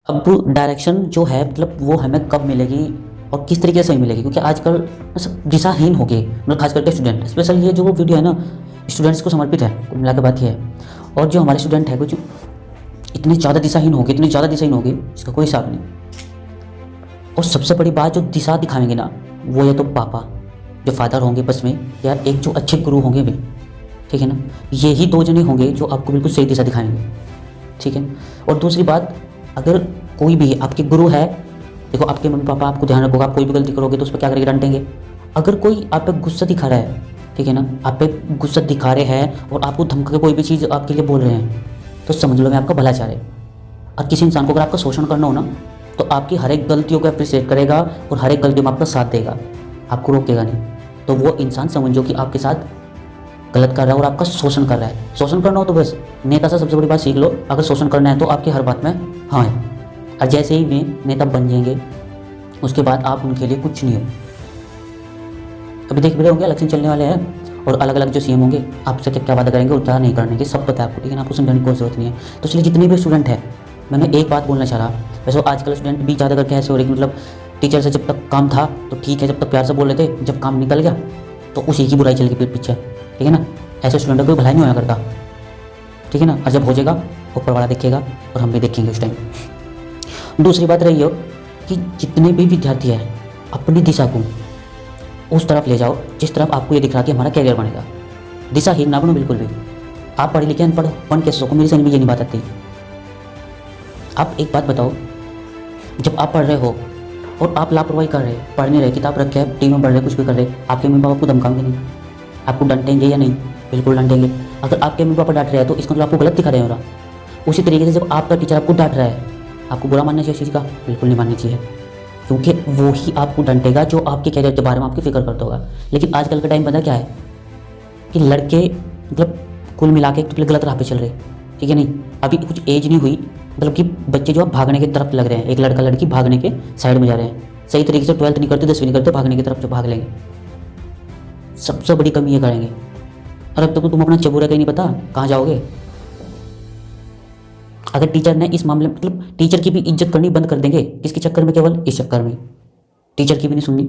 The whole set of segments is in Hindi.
अब डायरेक्शन जो है मतलब वो हमें कब मिलेगी और किस तरीके से मिलेगी, क्योंकि आजकल सब दिशाहीन हो गए, मतलब खास करके स्टूडेंट। स्पेशल ये जो वो वीडियो है ना, स्टूडेंट्स को समर्पित है, कुल मिला के बात ये है। और जो हमारे स्टूडेंट है कुछ इतने ज़्यादा दिशाहीन हो गए, इतने ज़्यादा दिशाहीन हो गए, इसका कोई हिसाब नहीं। और सबसे बड़ी बात, जो दिशा दिखाएंगे ना, वो या तो पापा जो फादर होंगे बस में, या एक जो अच्छे गुरु होंगे वे, ठीक है ना। यही दो जने होंगे जो आपको बिल्कुल सही दिशा दिखाएंगे, ठीक है। और दूसरी बात, अगर कोई भी आपके गुरु है, देखो आपके मम्मी पापा आपको ध्यान रखोगे, आप कोई भी गलती करोगे तो उस पर क्या करेंगे, डांटेंगे। अगर कोई आप पे गुस्सा दिखा रहा है, ठीक है ना, आप पे गुस्सा दिखा रहे हैं और आपको धमका के कोई भी चीज़ आपके लिए बोल रहे हैं, तो समझ लो मैं आपका भला चाह रहे। और किसी इंसान को अगर आपका शोषण करना हो ना, तो आपकी हर एक गलतियों को अप्रिशिएट करेगा और हर एक गलती में आपका साथ देगा, आपको रोकेगा नहीं। तो वो इंसान समझो कि आपके साथ गलत कर रहा है और आपका शोषण कर रहा है। शोषण करना हो तो बस नेता से सबसे बड़ी बात सीख लो, अगर शोषण करना है तो आपकी हर बात में हाँ है। और जैसे ही वे नेता बन जाएंगे, उसके बाद आप उनके लिए कुछ नहीं हो। अभी देख भी रहे होंगे, इलेक्शन चलने वाले हैं और अलग अलग जो सीएम होंगे आपसे क्या क्या वादा करेंगे और क्या नहीं करने की, सब पता है आपको, लेकिन आपको समझाने की कोई जरूरत नहीं है। तो इसलिए जितने भी स्टूडेंट हैं, मैंने एक बात बोलना चाह रहा, वैसे आजकल स्टूडेंट भी ज़्यादा करके ऐसे हो रही, मतलब टीचर से जब तक काम था तो ठीक है, जब तक प्यार से बोल रहे थे, जब काम निकल गया तो उसी की बुराई चल गई पीछे, ठीक है ना। ऐसे स्टूडेंट को कोई भलाई नहीं होया करता, ठीक है ना। और जब हो जाएगा ऊपर वाला देखेगा और हम भी देखेंगे उस टाइम। दूसरी बात रही हो कि जितने भी विद्यार्थी हैं, अपनी दिशा को उस तरफ ले जाओ जिस तरफ आपको ये दिख रहा कि हमारा कैरियर बनेगा। दिशाहीन ना बनो बिल्कुल भी। आप पढ़े लिखे अनपढ़ पढ़ कैसे सको, मेरी समझ में ये नहीं बात आती। आप एक बात बताओ, जब आप पढ़ रहे हो और आप लापरवाही कर रहे, पढ़ नहीं रहे, किताब रख के टीम में पढ़ रहे, कुछ भी कर रहे, आपके मम्मी पापा आपको धमकाएंगे नहीं, आपको डांटेंगे या नहीं, बिल्कुल डांटेंगे। अगर आपके मम्मी पापा डांट रहे हैं तो इसका मतलब आपको गलत दिखा रहे हो रहा। उसी तरीके से जब आपका टीचर आपको डांट रहा है, आपको बुरा मानना चाहिए, चीज़ का बिल्कुल नहीं मानना चाहिए, क्योंकि वो ही आपको डांटेगा जो आपके कैरियर के बारे में आपकी फिक्र करता होगा। लेकिन आजकल का टाइम पता क्या है कि लड़के मतलब कुल मिला के तो गलत राह पे चल रहे, ठीक है नहीं। अभी कुछ एज नहीं हुई, मतलब कि बच्चे जो अब भागने की तरफ लग रहे हैं, एक लड़का लड़की भागने के साइड में जा रहे हैं, सही तरीके से 12th नहीं करते, 10वीं नहीं करते, भागने की तरफ जो भाग लेंगे। सबसे बड़ी कमी ये करेंगे। और अब तक तो तुम अपना चबूरा कहीं नहीं पता कहाँ जाओगे। अगर टीचर ने इस मामले में, मतलब टीचर की भी इज्जत करनी बंद कर देंगे, किसके चक्कर में, केवल इस चक्कर में, टीचर की भी नहीं सुननी।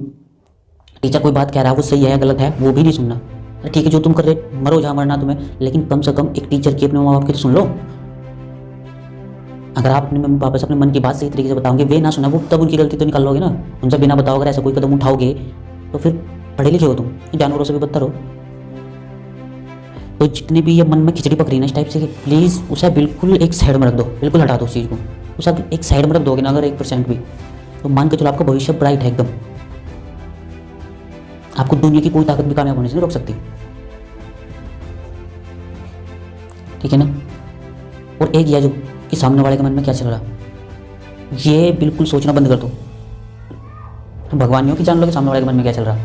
टीचर कोई बात कह रहा है वो सही है या गलत है वो भी नहीं सुनना। अरे ठीक है, जो तुम कर रहे मरो जहाँ मरना तुम्हें, लेकिन कम से कम एक टीचर की, अपने माँ बाप की तो सुन लो। अगर आप अपने मम्मी पापा से अपने मन की बात सही तरीके से बताओगे, वे ना सुना, वो तब उनकी गलती तो निकाल लोगे ना। उनसे बिना बताओ अगर ऐसा कोई कदम उठाओगे तो फिर पढ़े लिखे हो तुम, जानवरों से भी बदतर हो। तो जितने भी ये मन में खिचड़ी पक रही ना इस टाइप से, प्लीज़ उसे बिल्कुल एक साइड में रख दो, बिल्कुल हटा दो उस चीज़ को। उसे एक साइड में रख दोगे ना अगर 1% भी, तो मान के चलो आपका भविष्य ब्राइट है एकदम। आपको दुनिया की कोई ताकत भी कामयाब होने से नहीं रोक सकती, ठीक है ना। और एक यह जो कि सामने वाले के मन में क्या चल रहा, ये बिल्कुल सोचना बंद कर दो। तुम भगवान नहीं हो कि जान लो कि सामने वाले के मन में क्या चल रहा।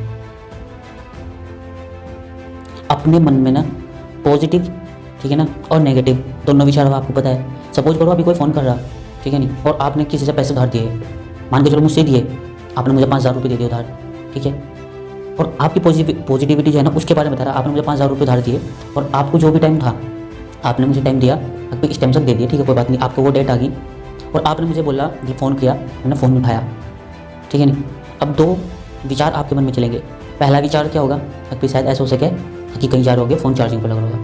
अपने मन में ना पॉजिटिव, ठीक है ना, और नेगेटिव दोनों विचार आपको पता है। सपोज करो अभी कोई फ़ोन कर रहा, ठीक है नहीं, और आपने किसी से पैसे उधार दिए, मान के चलो मुझसे दिए, आपने मुझे 5000 रुपये दे दिए उधार, ठीक है। और आपकी पॉजिटिविटी जो है ना उसके बारे में बता रहा, आपने मुझे 5000 रुपये उधार दिए और आपको जो भी टाइम था आपने मुझे टाइम दिया, आपको इस टाइम तक दे दिया, ठीक है, कोई बात नहीं, आपको वो डेट आ गई और आपने मुझे बोला कि फ़ोन किया, मैंने फ़ोन उठाया, ठीक है नहीं। अब दो विचार आपके मन में चलेंगे। पहला विचार क्या होगा कि शायद ऐसा हो सके कि कहीं जा रहे होगे, फ़ोन चार्जिंग पर लगा होगा,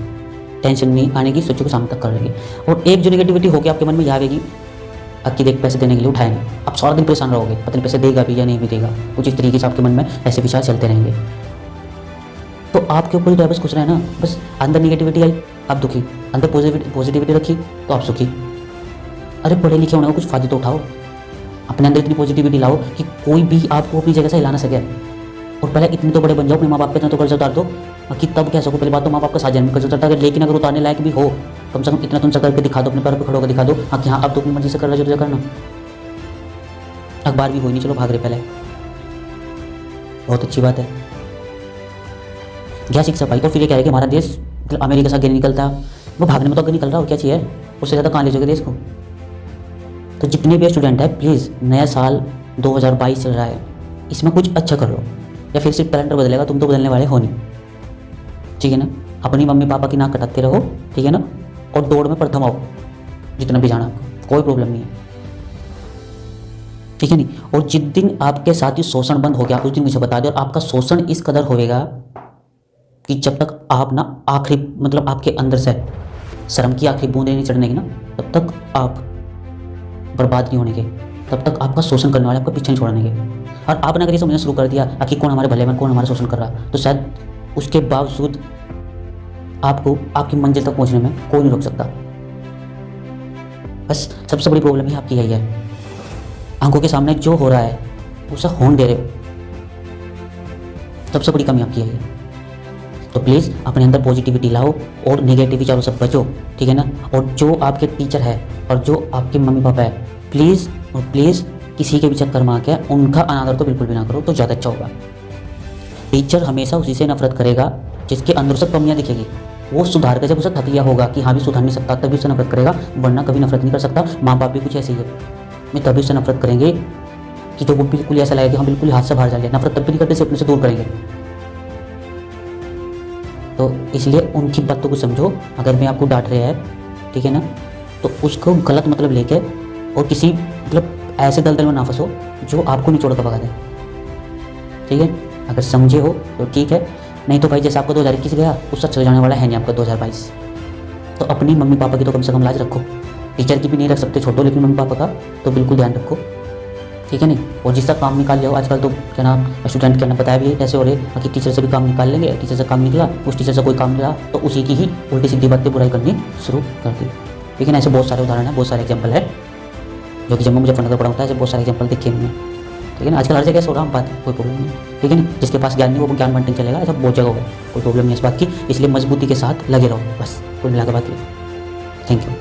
टेंशन नहीं आने की, सोचो को शाम तक कर लेंगे। और एक जो नेगेटिविटी होगी आपके मन में यह आएगी कि देख पैसे देने के लिए उठाए नहीं, आप सारा दिन परेशान रहोगे, पता नहीं पैसे देगा भी या नहीं भी देगा, कुछ इस तरीके से आपके मन में ऐसे विचार चलते रहेंगे। तो आपके ऊपर ही बस खुश रहे ना, बस अंदर नेगेटिविटी आई आप दुखी, अंदर पॉजिटिविटी रखी तो आप सुखी। अरे पढ़े लिखे होने को कुछ फायदे तो उठाओ, अपने अंदर इतनी पॉजिटिविटी लाओ कि कोई भी आपको अपनी जगह से हिला ना सके। और पहले इतने तो बड़े बन जाओ, अपने माँ बाप पे इतना तो कर्ज उतार दो कि तब कह सको। पहली बात तो माँ बाप का साथ जन्म कर्ज उतारता है, लेकिन अगर उतारने लायक भी हो, कम से कम इतना तुमसे करके दिखा दो, अपने पैर पर खड़े होकर दिखा दो हाँ कि हाँ अब तो अपनी मर्जी से कर रहा है जो करना। अखबार भी हो नहीं, चलो भाग रहे पहले, बहुत अच्छी बात है, क्या शिक्षा पाई। और फिर ये कह रहे कि हमारा देश मतलब अमेरिका से आगे निकलता, वो भागने में तो आगे निकल रहा, और क्या चाहिए, उससे ज़्यादा कहाँ ले जाओगे देश को। तो जितने भी स्टूडेंट है प्लीज़, नया साल 2022 चल रहा है, इसमें कुछ अच्छा कर लो, या फिर सिर्फ कैलेंडर बदलेगा, तुम तो बदलने वाले हो नहीं, ठीक है ना। अपनी मम्मी पापा की नाक कटाते रहो, ठीक है ना, और दौड़ में प्रथम आओ जितना भी जाना, कोई प्रॉब्लम नहीं है। ठीक है नहीं। और जिस दिन आपके साथ ही शोषण बंद हो गया उस दिन मुझे बता दें, और आपका शोषण इस कदर होएगा कि जब तक आप ना आखिरी मतलब आपके अंदर से शर्म की आखिरी बूंदें नहीं चढ़ने की ना, तब तक आप बर्बाद नहीं होने के, तब तक आपका शोषण करने वाले आपका पीछे नहीं छोड़ने के। और आपने अगर ये समझना शुरू कर दिया कि कौन हमारे भले में, कौन हमारा शोषण कर रहा है, तो शायद उसके बावजूद आपको आपकी मंजिल तक पहुंचने में कोई नहीं रोक सकता। बस सबसे बड़ी प्रॉब्लम ही आपकी यही है, आंखों के सामने जो हो रहा है उसे होने दे रहे हो। सबसे बड़ी कमी आपकी यही है। तो प्लीज़ अपने अंदर पॉजिटिविटी लाओ और नेगेटिव विचारों से बचो, ठीक है ना। और जो आपके टीचर है और जो आपके मम्मी पापा है, प्लीज़ और प्लीज़ किसी के भी चक्कर में आके उनका अनादर तो बिल्कुल भी ना करो, तो ज़्यादा अच्छा होगा। टीचर हमेशा उसी से नफरत करेगा जिसके अंदर से कमियाँ दिखेगी। वो सुधार कर जब उसे थक लिया होगा कि हाँ भी सुधार नहीं सकता, तभी उसे नफरत करेगा, वरना कभी नफरत नहीं कर सकता। माँ बाप भी कुछ ऐसे ही है, मैं तभी उससे नफरत करेंगे कि तो वो बिल्कुल ऐसा लगेगा कि हम बिल्कुल हाथ से बाहर जा लिया। नफरत तब भी नहीं करते, सिर्फ अपने से दूर करेंगे। तो इसलिए उनकी बातों को समझो। अगर मैं आपको डांट रहा है, ठीक है ना, तो उसको गलत मतलब लेके और किसी मतलब ऐसे दलदल में ना फंसो जो आपको निचोड़ कर भगा दे, ठीक है। अगर समझे हो तो ठीक है, नहीं तो भाई जैसे आपका 2021 गया उससे अच्छा जाने वाला है नहीं आपका 2022। तो अपनी मम्मी पापा की तो कम से कम लाज रखो। टीचर की भी नहीं रख सकते छोटो, लेकिन मम्मी पापा का तो बिल्कुल ध्यान रखो, ठीक है नहीं। और जिसका काम निकाल लिया आजकल तो क्या नाम स्टूडेंट क्या ना बताया भी ऐसे हो रहे कि टीचर से भी काम निकाल लेंगे, टीचर से काम निकला, उस टीचर से कोई काम नहीं रहा तो उसी की ही उल्टी सीधी बातें बुराई करनी शुरू कर दी। लेकिन ऐसे बहुत सारे उदाहरण है, बहुत सारे एग्जाम्पल है, जो कि जब मैं मुजफ्फरनगर पढ़ा होता है ऐसे बहुत सारे एग्जाम्पल देखे मैंने, ठीक है ना। आजकल हर जगह हो रहा हम बात, कोई प्रॉब्लम नहीं, ठीक है ना। जिसके पास ज्ञान नहीं वो ज्ञान बांटने चलेगा, ऐसा बहुत जगह होगा, कोई प्रॉब्लम नहीं इस बात की। इसलिए मजबूती के साथ लगे रहो, बस कुल मिला के बात ये। Thank you.